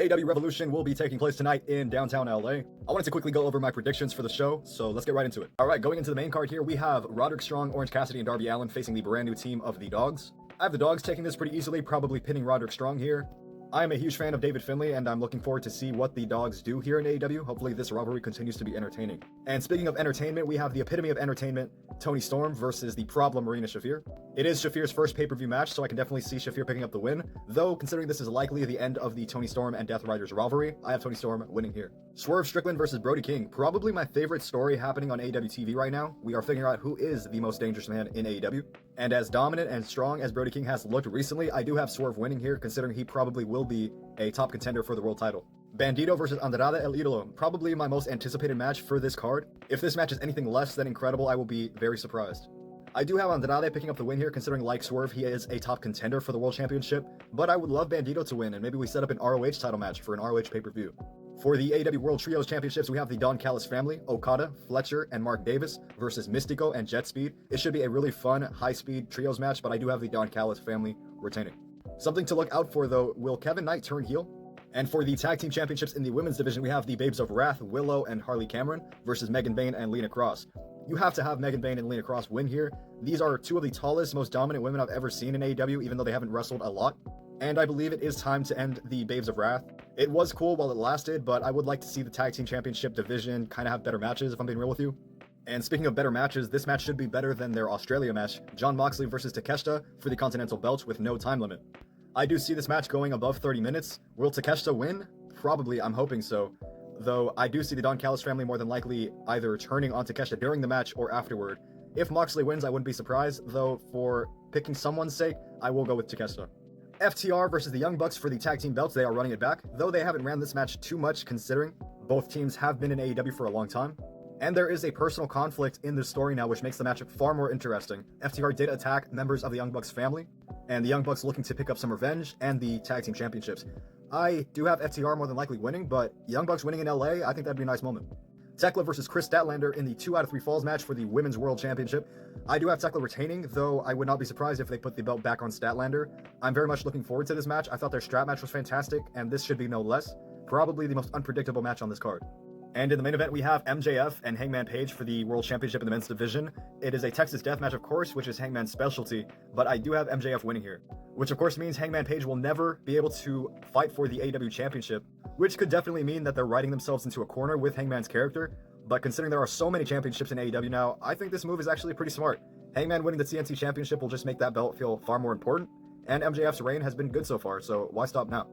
AEW Revolution will be taking place tonight in downtown LA. I wanted to quickly go over my predictions for the show, so let's get right into it. Alright, going into the main card here, we have Roderick Strong, Orange Cassidy, and Darby Allin facing the brand new team of the Dogs. I have the Dogs taking this pretty easily, probably pinning Roderick Strong here. I am a huge fan of David Finlay, and I'm looking forward to see what the Dogs do here in AEW. Hopefully this rivalry continues to be entertaining. And speaking of entertainment, we have the epitome of entertainment, Toni Storm versus the problem Marina Shafir. It is Shafir's first pay-per-view match, so I can definitely see Shafir picking up the win. Though, considering this is likely the end of the Toni Storm and Death Riders rivalry, I have Toni Storm winning here. Swerve Strickland versus Brody King. Probably my favorite story happening on AEW TV right now. We are figuring out who is the most dangerous man in AEW. And as dominant and strong as Brody King has looked recently, I do have Swerve winning here, considering he probably will be a top contender for the world title. Bandido versus Andrade El Idolo. Probably my most anticipated match for this card. If this match is anything less than incredible, I will be very surprised. I do have Andrade picking up the win here, considering like Swerve, he is a top contender for the World Championship, but I would love Bandido to win, and maybe we set up an ROH title match for an ROH pay-per-view. For the AEW World Trios Championships, we have the Don Callis family, Okada, Fletcher, and Mark Davis versus Mystico and Jet Speed. It should be a really fun, high-speed trios match, but I do have the Don Callis family retaining. Something to look out for, though, will Kevin Knight turn heel? And for the Tag Team Championships in the women's division, we have the Babes of Wrath, Willow and Harley Cameron versus Megan Bayne and Lena Cross. You have to have Megan Bayne and Lena Cross win here. These are two of the tallest, most dominant women I've ever seen in AEW, even though they haven't wrestled a lot. And I believe it is time to end the Babes of Wrath. It was cool while it lasted, but I would like to see the Tag Team Championship division kind of have better matches, if I'm being real with you. And speaking of better matches, this match should be better than their Australia match, Jon Moxley versus Takeshita for the Continental Belt with no time limit. I do see this match going above 30 minutes. Will Takeshita win? Probably, I'm hoping so. Though I do see the Don Callis family more than likely either turning on Takeshita during the match or afterward. If Moxley wins, I wouldn't be surprised, though for picking someone's sake, I will go with Takeshita. FTR versus the Young Bucks for the Tag Team Belts, they are running it back, though they haven't ran this match too much considering both teams have been in AEW for a long time. And there is a personal conflict in this story now, which makes the match far more interesting. FTR did attack members of the Young Bucks family, and the Young Bucks looking to pick up some revenge and the Tag Team Championships. I do have FTR more than likely winning, but Young Bucks winning in LA, I think that'd be a nice moment. Tekla versus Chris Statlander in the 2 out of 3 falls match for the Women's World Championship. I do have Tekla retaining, though I would not be surprised if they put the belt back on Statlander. I'm very much looking forward to this match. I thought their strap match was fantastic, and this should be no less. Probably the most unpredictable match on this card. And in the main event, we have MJF and Hangman Page for the World Championship in the men's division. It is a Texas death match, of course, which is Hangman's specialty, but I do have MJF winning here. Which of course means Hangman Page will never be able to fight for the AEW Championship, which could definitely mean that they're writing themselves into a corner with Hangman's character. But considering there are so many championships in AEW now, I think this move is actually pretty smart. Hangman winning the TNT Championship will just make that belt feel far more important, and MJF's reign has been good so far, so why stop now?